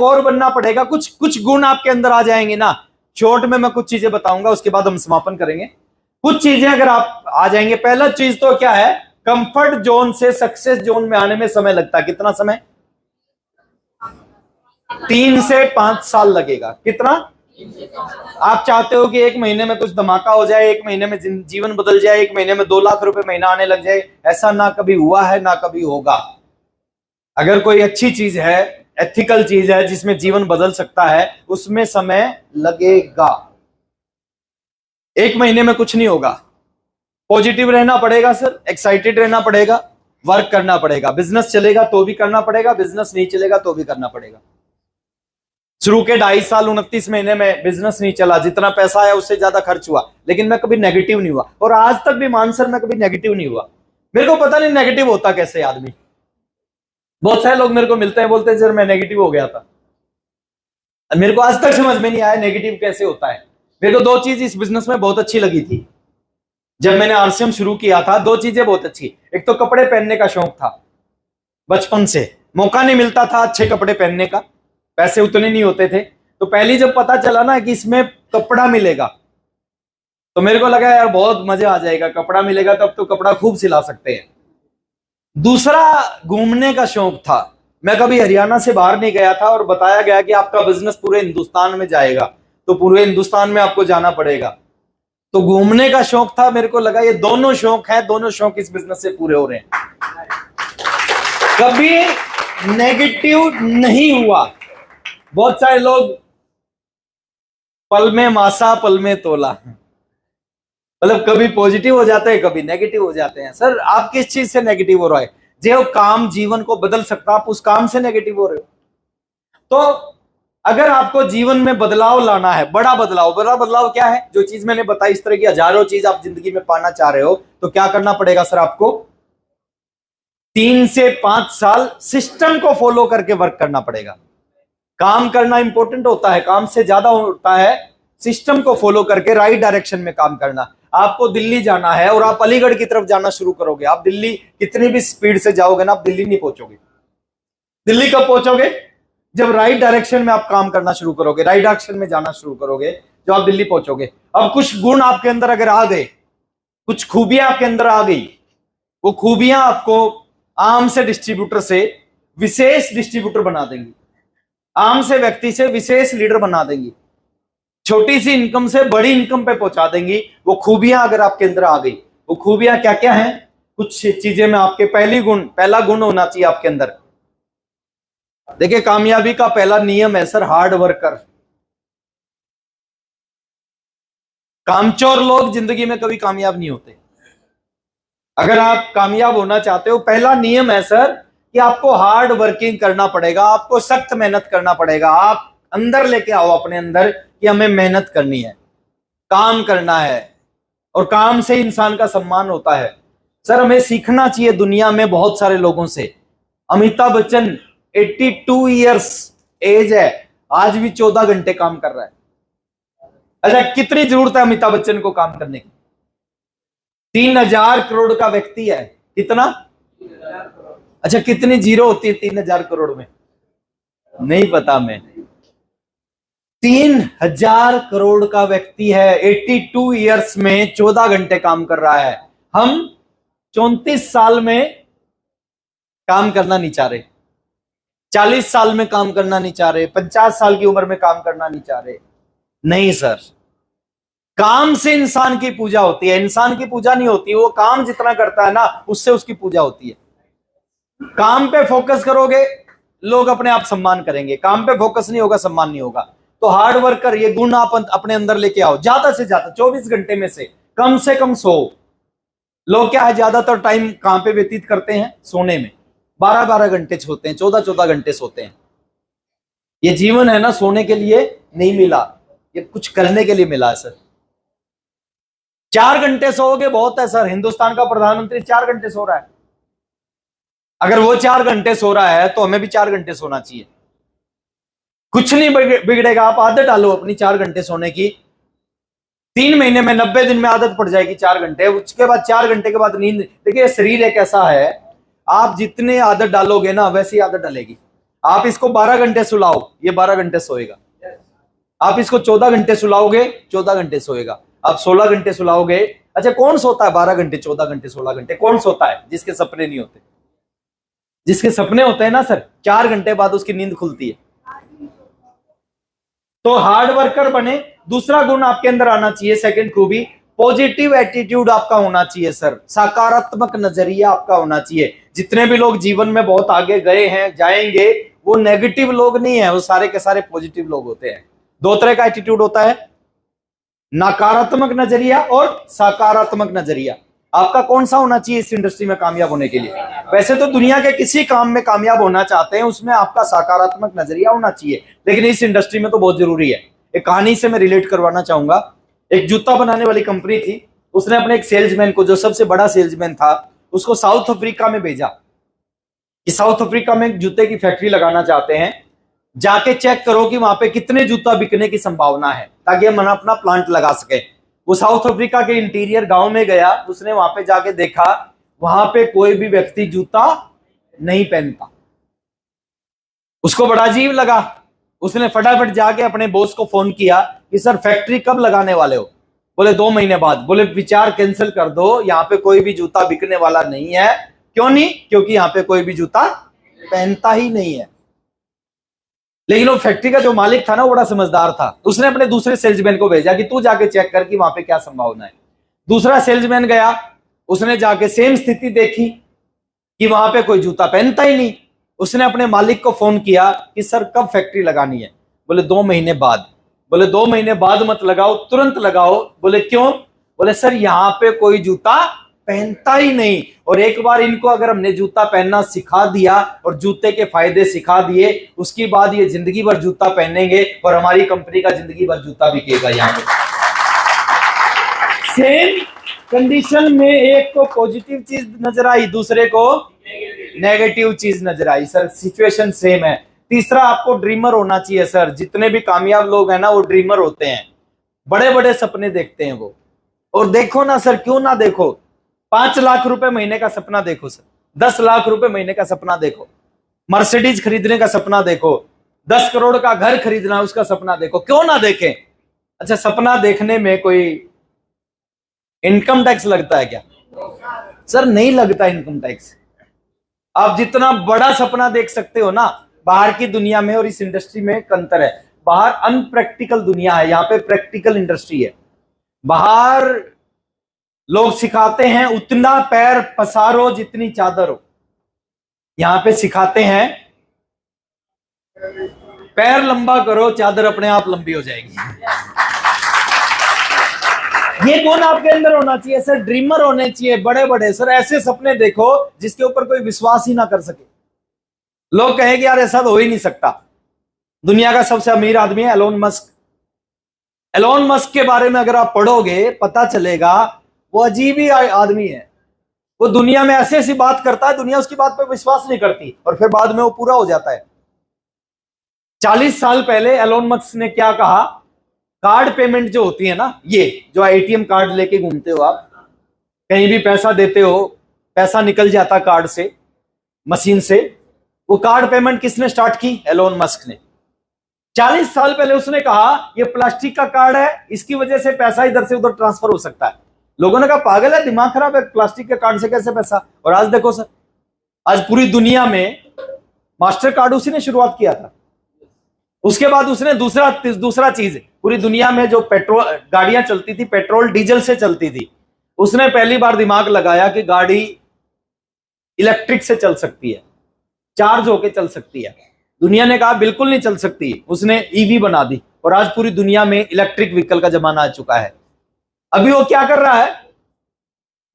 एक और बनना पड़ेगा, कुछ कुछ गुण आपके अंदर आ जाएंगे ना। शॉर्ट में मैं कुछ चीजें बताऊंगा, उसके बाद हम समापन करेंगे। कुछ चीजें अगर आप आ जाएंगे, पहला चीज तो क्या है, कंफर्ट जोन से सक्सेस जोन में आने में समय लगता है। कितना समय? 3 से 5 साल लगेगा। कितना? आप चाहते हो कि 1 महीने में कुछ धमाका हो जाए, 1 महीने में जीवन बदल जाए, 1 महीने में 2 लाख रुपए महीना आने लग जाए। ऐसा ना कभी हुआ है, ना कभी होगा। अगर कोई अच्छी चीज है, एथिकल चीज है, जिसमें जीवन बदल सकता है, उसमें समय लगेगा। 1 महीने में कुछ नहीं होगा। पॉजिटिव रहना पड़ेगा सर, एक्साइटेड रहना पड़ेगा, वर्क करना पड़ेगा। बिजनेस चलेगा तो भी करना पड़ेगा, बिजनेस नहीं चलेगा तो भी करना पड़ेगा। शुरू के 2.5 साल 29 महीने में बिजनेस नहीं चला, जितना पैसा आया उससे ज्यादा खर्च हुआ, लेकिन मैं कभी नेगेटिव नहीं हुआ। और आज तक भी मान सर, मैं कभी नेगेटिव नहीं हुआ। मेरे को पता नहीं नेगेटिव होता कैसे आदमी। बहुत सारे लोग मेरे को मिलते हैं, बोलते हैं सर मैं नेगेटिव हो गया था। मेरे को आज तक समझ में नहीं आया नेगेटिव कैसे होता है। मेरे को 2 चीज इस बिजनेस में बहुत अच्छी लगी थी। जब मैंने आरसीएम शुरू किया था, 2 चीजें बहुत अच्छी। एक तो कपड़े पहनने का शौक था, बचपन से मौका नहीं मिलता था अच्छे कपड़े पहनने का, पैसे उतने नहीं होते थे। तो पहली जब पता चला ना कि इसमें कपड़ा मिलेगा, तो मेरे को लगा यार बहुत मजा आ जाएगा, कपड़ा मिलेगा तब तो कपड़ा खूब सिला सकते हैं। दूसरा, घूमने का शौक था। मैं कभी हरियाणा से बाहर नहीं गया था, और बताया गया कि आपका बिजनेस पूरे हिंदुस्तान में जाएगा, तो पूरे हिंदुस्तान में आपको जाना पड़ेगा। तो घूमने का शौक था। मेरे को लगा ये दोनों शौक है, दोनों शौक इस बिजनेस से पूरे हो रहे हैं। कभी नेगेटिव नहीं हुआ। बहुत सारे लोग पल में मासा पल में तोला, मतलब कभी पॉजिटिव हो जाते हैं, कभी नेगेटिव हो जाते हैं। सर आप किस चीज से नेगेटिव हो रहा है? जो काम जीवन को बदल सकता, आप उस काम से नेगेटिव हो रहे हो। तो अगर आपको जीवन में बदलाव लाना है, बड़ा बदलाव क्या है? जो चीज मैंने बताई, इस तरह की हजारों चीज आप जिंदगी में पाना चाह रहे हो, तो क्या करना पड़ेगा सर? आपको 3 से 5 साल सिस्टम को फॉलो करके वर्क करना पड़ेगा। काम करना इंपॉर्टेंट होता है, काम से ज्यादा होता है सिस्टम को फॉलो करके राइट डायरेक्शन में काम करना। आपको दिल्ली जाना है और आप अलीगढ़ की तरफ जाना शुरू करोगे, आप दिल्ली कितनी भी स्पीड से जाओगे ना, आप दिल्ली नहीं पहुंचोगे। दिल्ली कब पहुंचोगे? जब राइट डायरेक्शन में आप काम करना शुरू करोगे, राइट डायरेक्शन में जाना शुरू करोगे, जो आप दिल्ली पहुंचोगे। अब कुछ गुण आपके अंदर अगर आ गए, कुछ खूबियां आपके अंदर आ गई, वो खूबियां आपको आम से डिस्ट्रीब्यूटर से विशेष डिस्ट्रीब्यूटर बना देंगी, आम से व्यक्ति से विशेष लीडर बना देंगी, छोटी सी इनकम से बड़ी इनकम पे पहुंचा देंगी। वो खूबियां अगर आपके अंदर आ गई, वो खूबियां क्या क्या हैं? कुछ चीजें में आपके पहला गुण होना चाहिए आपके अंदर। देखिए, कामयाबी का पहला नियम है सर, हार्ड वर्कर। कामचोर लोग जिंदगी में कभी कामयाब नहीं होते। अगर आप कामयाब होना चाहते हो, पहला नियम है सर कि आपको हार्ड वर्किंग करना पड़ेगा, आपको सख्त मेहनत करना पड़ेगा। आप अंदर लेके आओ अपने अंदर कि हमें मेहनत करनी है, काम करना है, और काम से इंसान का सम्मान होता है। सर हमें सीखना चाहिए दुनिया में बहुत सारे लोगों से। अमिताभ बच्चन 82 ईयर्स एज है, आज भी 14 घंटे काम कर रहा है। अच्छा, कितनी जरूरत है अमिताभ बच्चन को काम करने की? 3000 करोड़ का व्यक्ति है। कितना? अच्छा, कितनी जीरो होती है 3000 करोड़ में? नहीं पता मैं। 3000 करोड़ का व्यक्ति है, 82 ईयर्स में 14 घंटे काम कर रहा है। हम 34 साल में काम करना नहीं चाह रहे, 40 साल में काम करना नहीं चाह रहे, 50 साल की उम्र में काम करना नहीं चाह रहे। नहीं सर, काम से इंसान की पूजा होती है, इंसान की पूजा नहीं होती। वो काम जितना करता है ना, उससे उसकी पूजा होती है। काम पे फोकस करोगे, लोग अपने आप सम्मान करेंगे। काम पे फोकस नहीं होगा, सम्मान नहीं होगा। तो हार्ड वर्कर, ये गुण आप अपने अंदर लेके आओ। ज्यादा से ज्यादा 24 घंटे में से कम 100। लोग क्या है, ज्यादातर टाइम कहां पे व्यतीत करते हैं? सोने में। 12-12 घंटे सोते हैं, 14-14 घंटे सोते हैं। ये जीवन है ना, सोने के लिए नहीं मिला, ये कुछ करने के लिए मिला है सर। 4 घंटे सोओगे बहुत है सर। हिंदुस्तान का प्रधानमंत्री 4 घंटे सो रहा है। अगर वो 4 घंटे सो रहा है तो हमें भी 4 घंटे सोना चाहिए। कुछ नहीं बिगड़ेगा। आप आदत डालो अपनी 4 घंटे सोने की। 3 महीने में, 90 दिन में आदत पड़ जाएगी 4 घंटे। उसके बाद 4 घंटे के बाद नींद। देखिए, शरीर एक ऐसा है, आप जितने आदत डालोगे ना, वैसी आदत डालेगी। आप इसको 12 घंटे सुलाओ, ये 12 घंटे सोएगा। आप इसको 14 घंटे सुलाओगे, 14 घंटे सोएगा। आप 16 घंटे सुलाओगे। अच्छा, कौन सोता है 12 घंटे, 14 घंटे, 16 घंटे? कौन सोता है? जिसके सपने नहीं होते। जिसके सपने होते हैं ना सर, 4 घंटे बाद उसकी नींद खुलती है। तो हार्ड वर्कर बने। दूसरा गुण आपके अंदर आना चाहिए, सेकंड खूबी, पॉजिटिव एटीट्यूड आपका होना चाहिए सर। सकारात्मक नजरिया आपका होना चाहिए। जितने भी लोग जीवन में बहुत आगे गए हैं, जाएंगे, वो नेगेटिव लोग नहीं है, वो सारे के सारे पॉजिटिव लोग होते हैं। दो तरह का एटीट्यूड होता है, नकारात्मक नजरिया और सकारात्मक नजरिया। आपका कौन सा होना चाहिए इस इंडस्ट्री में कामयाब होने के लिए? वैसे तो दुनिया के किसी काम में कामयाब होना चाहते हैं, उसमें आपका सकारात्मक नजरिया होना चाहिए, लेकिन इस इंडस्ट्री में तो बहुत जरूरी है। एक कहानी से मैं रिलेट करवाना चाहूंगा। एक जूता बनाने वाली कंपनी थी, उसने अपने एक सेल्समैन को, जो सबसे बड़ा सेल्समैन था, उसको साउथ अफ्रीका में भेजा कि साउथ अफ्रीका में एक जूते की फैक्ट्री लगाना चाहते हैं, जाके चेक करो कि वहां पे कितने जूता बिकने की संभावना है, ताकि हम अपना प्लांट लगा सके। वो साउथ अफ्रीका के इंटीरियर गांव में गया, उसने वहां पे जाके देखा, वहां पे कोई भी व्यक्ति जूता नहीं पहनता। उसको बड़ा अजीब लगा। उसने फटाफट जाके अपने बॉस को फोन किया कि सर फैक्ट्री कब लगाने वाले हो? बोले 2 महीने बाद। बोले विचार कैंसिल कर दो, यहाँ पे कोई भी जूता बिकने वाला नहीं है। क्यों नहीं? क्योंकि यहाँ पे कोई भी जूता पहनता ही नहीं है। लेकिन वो फैक्ट्री का जो मालिक था ना, वो बड़ा समझदार था। उसने अपने दूसरे सेल्समैन को भेजा कि तू जाके चेक कर कि वहां पे क्या संभावना है। दूसरा सेल्समैन गया, उसने जाके सेम स्थिति देखी कि वहां पे कोई जूता पहनता ही नहीं। उसने अपने मालिक को फोन किया कि सर कब फैक्ट्री लगानी है? बोले 2 महीने बाद। बोले 2 महीने बाद मत लगाओ, तुरंत लगाओ। बोले क्यों? बोले सर यहाँ पे कोई जूता पहनता ही नहीं, और एक बार इनको अगर हमने जूता पहनना सिखा दिया और जूते के फायदे सिखा दिए, उसकी बाद ये जिंदगी भर जूता पहनेंगे और हमारी कंपनी का जिंदगी भर जूता बिकेगा। यहाँ पे सेम कंडीशन में एक को पॉजिटिव चीज नजर आई, दूसरे को नेगेटिव चीज नजर आई। सर सिचुएशन सेम है। तीसरा, आपको ड्रीमर होना चाहिए सर। जितने भी कामयाब लोग हैं ना, वो ड्रीमर होते हैं, बड़े बड़े सपने देखते हैं वो। और देखो ना सर, क्यों ना देखो, 5 लाख रुपए महीने का सपना देखो सर, 10 लाख रुपए महीने का सपना देखो, मर्सिडीज खरीदने का सपना देखो, 10 करोड़ का घर खरीदना उसका सपना देखो, क्यों ना देखें? अच्छा, सपना देखने में कोई इनकम टैक्स लगता है क्या? सर नहीं लगता इनकम टैक्स। आप जितना बड़ा सपना देख सकते हो ना, बाहर की दुनिया में और इस इंडस्ट्री में एक अंतर है। बाहर अनप्रैक्टिकल दुनिया है, यहाँ पे प्रैक्टिकल इंडस्ट्री है। बाहर लोग सिखाते हैं उतना पैर पसारो जितनी चादर हो, यहां पे सिखाते हैं पैर लंबा करो, चादर अपने आप लंबी हो जाएगी। ये गुण आपके अंदर होना चाहिए सर। ड्रीमर होने चाहिए बड़े बड़े सर। ऐसे सपने देखो जिसके ऊपर कोई विश्वास ही ना कर सके। लोग कहेंगे यार ऐसा तो हो ही नहीं सकता। दुनिया का सबसे अमीर आदमी है एलोन मस्क। एलोन मस्क के बारे में अगर आप पढ़ोगे, पता चलेगा वो अजीब ही आदमी है। वो दुनिया में ऐसी ऐसी बात करता है, दुनिया उसकी बात पर विश्वास नहीं करती, और फिर बाद में वो पूरा हो जाता है। 40 साल पहले एलोन मस्क ने क्या कहा? कार्ड पेमेंट जो होती है ना, ये जो एटीएम कार्ड लेके घूमते हो आप, कहीं भी पैसा देते हो, पैसा निकल जाता कार्ड से, मशीन से। वो कार्ड पेमेंट किसने स्टार्ट की? एलोन मस्क ने। 40 साल पहले उसने कहा ये प्लास्टिक का कार्ड है, इसकी वजह से पैसा इधर से उधर ट्रांसफर हो सकता है। लोगों ने कहा पागल है, दिमाग खराब है, प्लास्टिक के कार्ड से कैसे पैसा? और आज देखो सर, आज पूरी दुनिया में मास्टर कार्ड उसी ने शुरुआत किया था। उसके बाद उसने दूसरा चीज, पूरी दुनिया में जो पेट्रोल गाड़ियां चलती थी, पेट्रोल डीजल से चलती थी, उसने पहली बार दिमाग लगाया कि गाड़ी इलेक्ट्रिक से चल सकती है, चार्ज होके चल सकती है। दुनिया ने कहा बिल्कुल नहीं चल सकती, उसने ईवी बना दी, और आज पूरी दुनिया में इलेक्ट्रिक व्हीकल का जमाना आ चुका है। अभी वो क्या कर रहा है?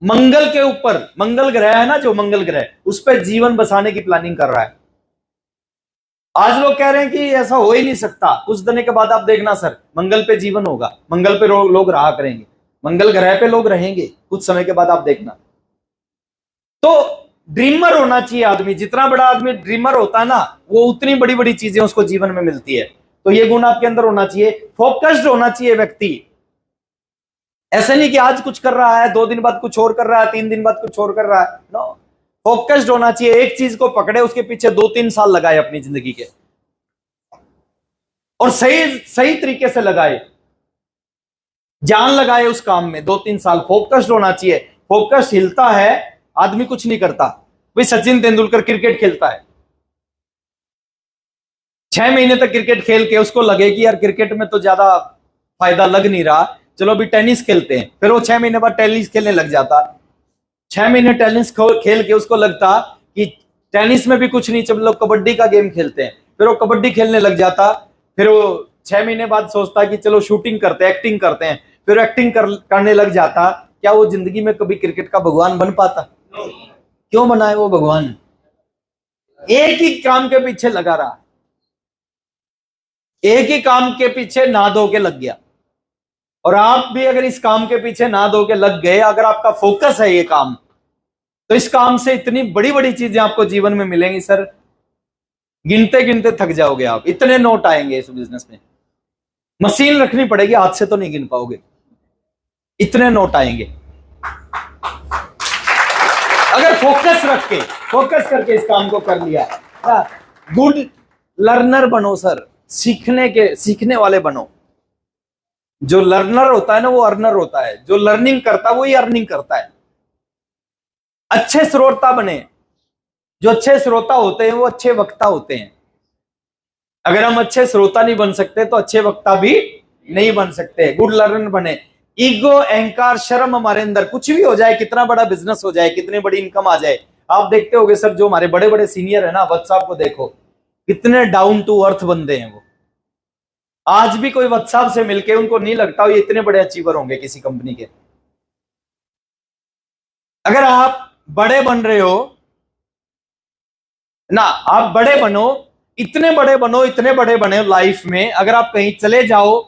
मंगल के ऊपर, मंगल ग्रह है ना, जो मंगल ग्रह, उस पर जीवन बसाने की प्लानिंग कर रहा है। आज लोग कह रहे हैं कि ऐसा हो ही नहीं सकता। कुछ दिन के बाद आप देखना सर, मंगल पे जीवन होगा, मंगल पे लोग रहा करेंगे, मंगल ग्रह पे लोग रहेंगे कुछ समय के बाद, आप देखना। तो ड्रीमर होना चाहिए आदमी। जितना बड़ा आदमी ड्रीमर होता है ना, वो उतनी बड़ी बड़ी चीजें उसको जीवन में मिलती है। तो ये गुण आपके अंदर होना चाहिए। फोकस्ड होना चाहिए व्यक्ति। ऐसे नहीं कि आज कुछ कर रहा है, 2 दिन बाद कुछ और कर रहा है, 3 दिन बाद कुछ और कर रहा है। नो, फोकस्ड होना चाहिए, एक चीज को पकड़े, उसके पीछे 2-3 साल लगाए अपनी जिंदगी के, और सही सही तरीके से लगाए, जान लगाए उस काम में 2-3 साल। फोकस्ड होना चाहिए। फोकस हिलता है, आदमी कुछ नहीं करता। भाई सचिन तेंदुलकर क्रिकेट खेलता है, 6 महीने तक क्रिकेट खेल के उसको लगे कि यार क्रिकेट में तो ज्यादा फायदा लग नहीं रहा, चलो अभी टेनिस खेलते हैं। फिर वो 6 महीने बाद टेनिस खेलने लग जाता। 6 महीने टेनिस खेल के उसको लगता कि टेनिस में भी कुछ नहीं, चलो कबड्डी का गेम खेलते हैं। फिर वो कबड्डी खेलने लग जाता। फिर वो 6 महीने बाद सोचता कि चलो शूटिंग करते हैं, एक्टिंग करते हैं। फिर एक्टिंग करने लग जाता। क्या वो जिंदगी में कभी क्रिकेट का भगवान बन पाता? क्यों बना है वो भगवान? एक ही काम के पीछे लगा रहा, एक ही काम के पीछे ना धो के लग गया। और आप भी अगर इस काम के पीछे ना धो के लग गए, अगर आपका फोकस है ये काम, तो इस काम से इतनी बड़ी बड़ी चीजें आपको जीवन में मिलेंगी सर, गिनते गिनते थक जाओगे आप। इतने नोट आएंगे इस बिजनेस में, मशीन रखनी पड़ेगी, हाथ से तो नहीं गिन पाओगे, इतने नोट आएंगे। अगर फोकस करके इस काम को कर लिया। गुड लर्नर बनो सर, सीखने वाले बनो। जो लर्नर होता है ना वो अर्नर होता है, जो लर्निंग करता है वही अर्निंग करता है। अच्छे श्रोता बने। जो अच्छे श्रोता होते हैं वो अच्छे वक्ता होते हैं। अगर हम अच्छे श्रोता नहीं बन सकते तो अच्छे वक्ता भी नहीं बन सकते। गुड लर्नर बने। ईगो, अहंकार, शर्म हमारे अंदर कुछ भी हो जाए, कितना बड़ा बिजनेस हो जाए, कितनी बड़ी इनकम आ जाए, आप देखते होगे सर, जो हमारे बड़े बड़े सीनियर है ना, वत्स साहब को देखो, कितने डाउन टू अर्थ बंदे हैं वो। आज भी कोई वत्स साहब से मिलके उनको नहीं लगता ये इतने बड़े अचीवर होंगे किसी कंपनी के। अगर आप बड़े बन रहे हो ना, आप बड़े बनो, इतने बड़े बनो, इतने बड़े बने लाइफ में। अगर आप कहीं चले जाओ,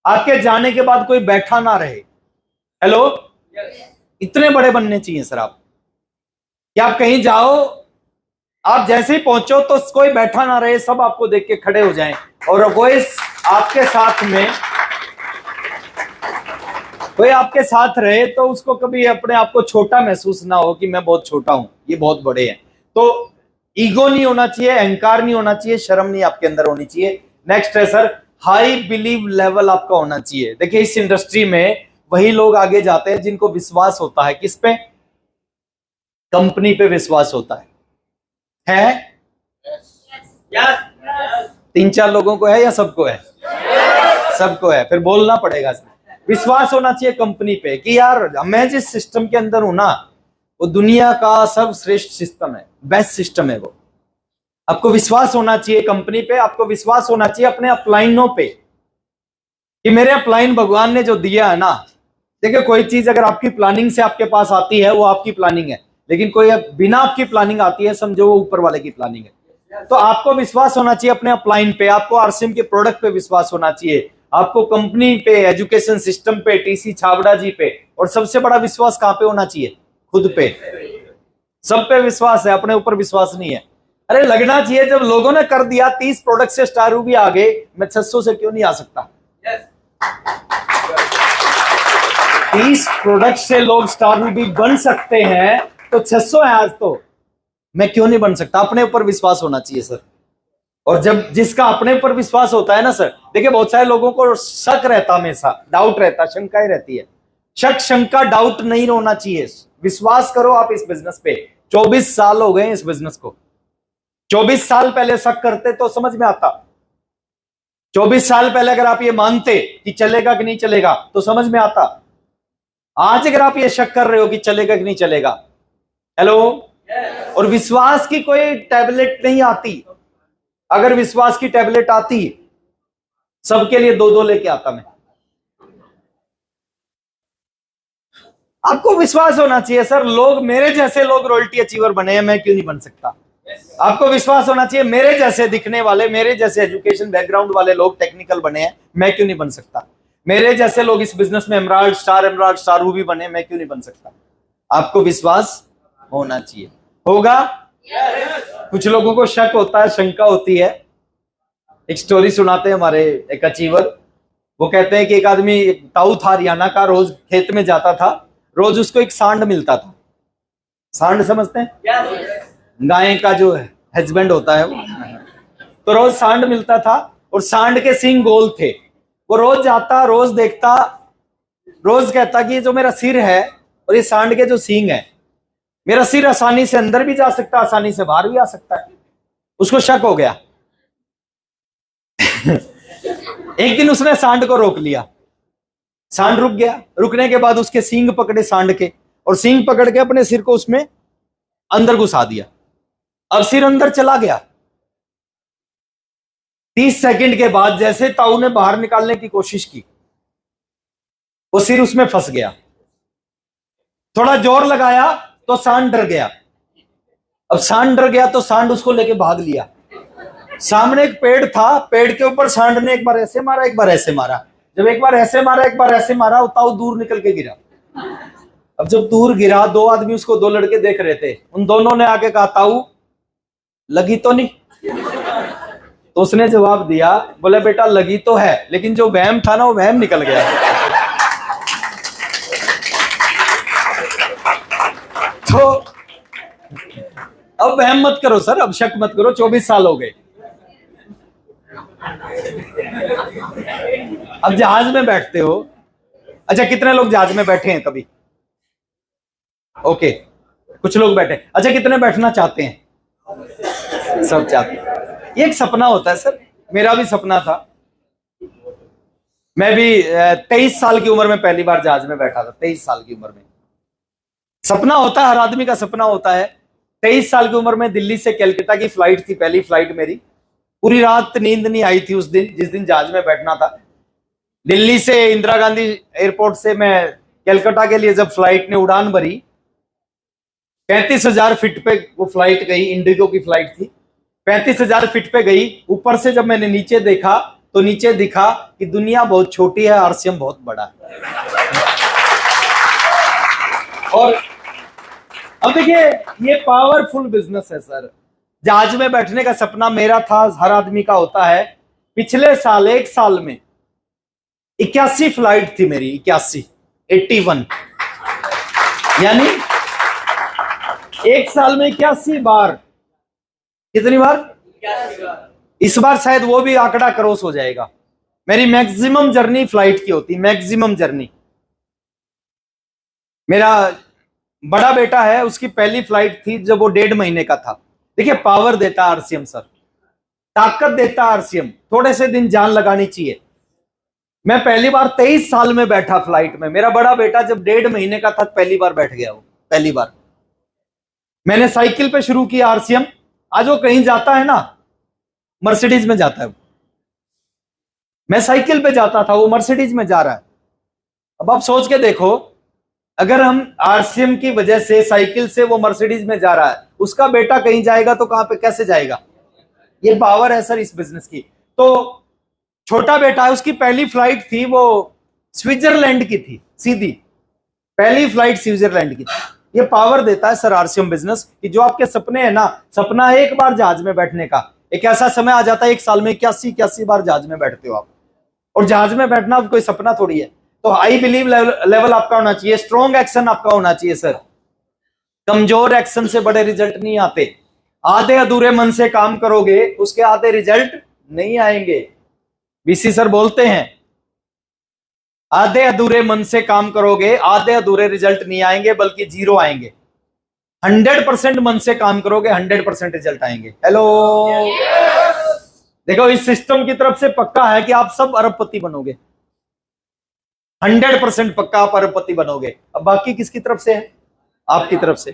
आपके जाने के बाद कोई बैठा ना रहे। हेलो, इतने बड़े बनने चाहिए सर आप, कि आप कहीं जाओ, आप जैसे ही पहुंचो तो कोई बैठा ना रहे, सब आपको देख के खड़े हो जाएं। और कोई आपके साथ में, कोई आपके साथ रहे तो उसको कभी अपने आप को छोटा महसूस ना हो कि मैं बहुत छोटा हूं, ये बहुत बड़े हैं। तो ईगो नहीं होना चाहिए, अहंकार नहीं होना चाहिए, शर्म नहीं आपके अंदर होनी चाहिए। नेक्स्ट है सर, हाई बिलीव लेवल आपका होना चाहिए। देखिए इस इंडस्ट्री में वही लोग आगे जाते हैं जिनको विश्वास होता है। किस पे? कंपनी पे विश्वास होता है। 3-4 लोगों को है या सबको है? सबको है। फिर बोलना पड़ेगा सर, विश्वास होना चाहिए कंपनी पे कि यार मैं जिस सिस्टम के अंदर हूं ना, वो दुनिया का सर्वश्रेष्ठ सिस्टम है, बेस्ट सिस्टम है वो। आपको विश्वास होना चाहिए कंपनी पे, आपको विश्वास होना चाहिए अपने अपलाइनों पे कि मेरे अपलाइन भगवान ने जो दिया है ना। देखिए कोई चीज अगर आपकी प्लानिंग से आपके पास आती है वो आपकी प्लानिंग है, लेकिन कोई बिना आपकी प्लानिंग आती है, समझो वो ऊपर वाले की प्लानिंग है। तो आपको विश्वास होना चाहिए अपने अपलाइन पे, आपको आरसीएम के प्रोडक्ट पे विश्वास होना चाहिए, आपको कंपनी पे, एजुकेशन सिस्टम पे, टीसी छाबड़ा जी पे, और सबसे बड़ा विश्वास कहां पे होना चाहिए? खुद पे। सब पे विश्वास है, अपने ऊपर विश्वास नहीं है। अरे लगना चाहिए, जब लोगों ने कर दिया 30 प्रोडक्ट से स्टार रूबी आ गए, मैं 600 से क्यों नहीं आ सकता? 30 प्रोडक्ट से लोग स्टार रूबी बन सकते हैं तो 600 है आज, तो मैं क्यों नहीं बन सकता? अपने ऊपर विश्वास होना चाहिए सर। और जब जिसका अपने ऊपर विश्वास होता है ना सर, देखिए बहुत सारे लोगों को शक रहता, हमेशा डाउट रहता, शंकाएं रहती है। शक, शंका, डाउट नहीं होना चाहिए। विश्वास करो आप इस बिजनेस पे। 24 साल हो गए इस बिजनेस को। 24 साल पहले शक करते तो समझ में आता। 24 साल पहले अगर आप ये मानते कि चलेगा कि नहीं चलेगा तो समझ में आता। आज अगर आप ये शक कर रहे हो कि चलेगा कि नहीं चलेगा, हेलो, और विश्वास की कोई टैबलेट नहीं आती। अगर विश्वास की टैबलेट आती, सबके लिए 2-2 लेके आता मैं। आपको विश्वास होना चाहिए सर। लोग, मेरे जैसे लोग रॉयल्टी अचीवर बने हैं, मैं क्यों नहीं बन सकता? आपको विश्वास होना चाहिए, मेरे जैसे दिखने वाले, मेरे जैसे एजुकेशन बैकग्राउंड वाले लोग टेक्निकल बने हैं, मैं क्यों नहीं बन सकता? मेरे जैसे लोग इस बिजनेस में एमराल्ड स्टार रूबी बने, मैं क्यों नहीं बन सकता? आपको विश्वास होना चाहिए। होगा? कुछ लोगों को शक होता है, शंका होती है। एक स्टोरी सुनाते हैं हमारे एक अचीवर। वो कहते हैं कि एक आदमी ताऊ था हरियाणा का, रोज खेत में जाता था, रोज उसको एक सांड मिलता था। सांड समझते हैं? गाय का जो हस्बैंड होता है वो। तो रोज सांड मिलता था और सांड के सींग गोल थे। वो रोज जाता, रोज देखता, रोज कहता कि ये जो मेरा सिर है और ये सांड के जो सींग है, मेरा सिर आसानी से अंदर भी जा सकता है, आसानी से बाहर भी आ सकता है। उसको शक हो गया। एक दिन उसने सांड को रोक लिया। सांड रुक गया। रुकने के बाद उसके सींग पकड़े सांड के, और सींग पकड़ के अपने सिर को उसमें अंदर घुसा दिया। अब सिर अंदर चला गया। 30 सेकंड के बाद जैसे ताऊ ने बाहर निकालने की कोशिश की, वो सिर उसमें फंस गया। थोड़ा जोर लगाया तो सांड डर गया। अब सांड डर गया तो सांड उसको लेके भाग लिया। सामने एक पेड़ था, पेड़ के ऊपर सांड ने एक बार ऐसे मारा, एक बार ऐसे मारा। जब एक बार ऐसे मारा, एक बार ऐसे मारा, ताऊ दूर निकल के गिरा। अब जब दूर गिरा, 2 आदमी उसको, 2 लड़के देख रहे थे। उन दोनों ने आके कहा, ताऊ लगी तो नहीं? तो उसने जवाब दिया, बोले बेटा लगी तो है, लेकिन जो वहम था ना, वो वहम निकल गया। तो अब वहम मत करो सर, अब शक मत करो, 24 साल हो गए। अब जहाज में बैठते हो। अच्छा, कितने लोग जहाज में बैठे हैं कभी? ओके, कुछ लोग बैठे। अच्छा, कितने बैठना चाहते हैं? सब चाहते हैं। ये एक सपना होता है सर, मेरा भी सपना था। मैं भी 23 साल की उम्र में पहली बार जहाज में बैठा था। 23 साल की उम्र में सपना होता है, हर आदमी का सपना होता है। 23 साल की उम्र में दिल्ली से कलकत्ता की फ्लाइट थी, पहली फ्लाइट मेरी। पूरी रात नींद नहीं आई थी उस दिन, जिस दिन जहाज में बैठना था। दिल्ली से इंदिरा गांधी एयरपोर्ट से मैं कलकत्ता के लिए जब फ्लाइट ने उड़ान भरी, 35,000 फीट पे वो फ्लाइट गई, इंडिगो की फ्लाइट थी। 35,000 फीट पे गई। ऊपर से जब मैंने नीचे देखा तो नीचे दिखा कि दुनिया बहुत छोटी है, आरसीएम बहुत बड़ा है। और अब देखिए, ये पावरफुल बिजनेस है सर। जहाज में बैठने का सपना मेरा था, हर आदमी का होता है। पिछले साल, 1 साल में 81 फ्लाइट थी मेरी। 81 यानी 1 साल में 81 बार। कितनी बार? 81 बार। इस बार शायद वो भी आंकड़ा क्रॉस हो जाएगा। मेरी मैक्सिमम जर्नी फ्लाइट की होती, मैक्सिमम जर्नी। मेरा बड़ा बेटा है, उसकी पहली फ्लाइट थी जब वो 1.5 महीने का था। देखिए, पावर देता आरसीएम सर, ताकत देता आरसीएम। थोड़े से दिन जान लगानी चाहिए। मैं पहली बार 23 साल में बैठा फ्लाइट में। मेरा बड़ा बेटा जब 1.5 महीने का था, पहली बार बैठ गया वो, पहली बार। मैंने साइकिल पे शुरू किया आरसीएम। आज वो कहीं जाता है ना, मर्सिडीज में जाता है। मैं साइकिल पे जाता था, वो मर्सिडीज में जा रहा है। अब आप सोच के देखो, अगर हम आरसीएम की वजह से, साइकिल से वो मर्सिडीज में जा रहा है, उसका बेटा कहीं जाएगा तो कहां पे, कैसे जाएगा? ये पावर है सर इस बिजनेस की। तो छोटा बेटा है, उसकी पहली फ्लाइट थी वो स्विट्जरलैंड की थी, सीधी पहली फ्लाइट स्विट्जरलैंड की थी। ये पावर देता है सर आरसीएम बिजनेस, कि जो आपके सपने हैं ना, सपना एक बार जहाज में बैठने का, एक ऐसा समय आ जाता है 1 साल में 81 बार जहाज में बैठते हो आप। और जहाज में बैठना कोई सपना थोड़ी है। तो आई बिलीव लेवल आपका होना चाहिए, स्ट्रॉन्ग एक्शन आपका होना चाहिए सर। कमजोर एक्शन से बड़े रिजल्ट नहीं आते। आधे अधूरे मन से काम करोगे, उसके आधे रिजल्ट नहीं आएंगे। बीसी सर बोलते हैं, आधे अधूरे मन से काम करोगे, आधे अधूरे रिजल्ट नहीं आएंगे, बल्कि 0 आएंगे। 100% मन से काम करोगे, 100% रिजल्ट आएंगे। हेलो, देखो, इस सिस्टम की तरफ से पक्का है कि आप सब अरबपति बनोगे। 100% पक्का आप अरबपति बनोगे। अब बाकी किसकी तरफ से है? आपकी तरफ से।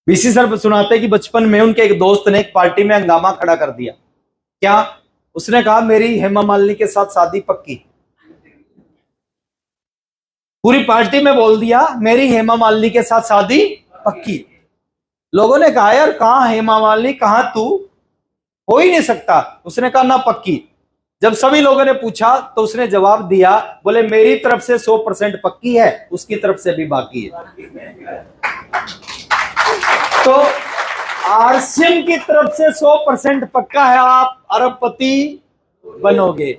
बीसी सर सुनाते हैं कि बचपन में उनके एक दोस्त ने एक पार्टी में हंगामा खड़ा कर दिया। क्या? उसने कहा, मेरी हेमा मालिनी के साथ शादी पक्की। पूरी पार्टी में बोल दिया, मेरी हेमा मालिनी के साथ शादी पक्की। लोगों ने कहा, यार कहां हेमा मालिनी, कहां तू, हो ही नहीं सकता। उसने कहा, ना पक्की। जब सभी लोगों ने पूछा तो उसने जवाब दिया, बोले मेरी तरफ से 100% पक्की है, उसकी तरफ से भी बाकी है। तो आरसीएम की तरफ से 100% पक्का है, आप अरबपति बनोगे।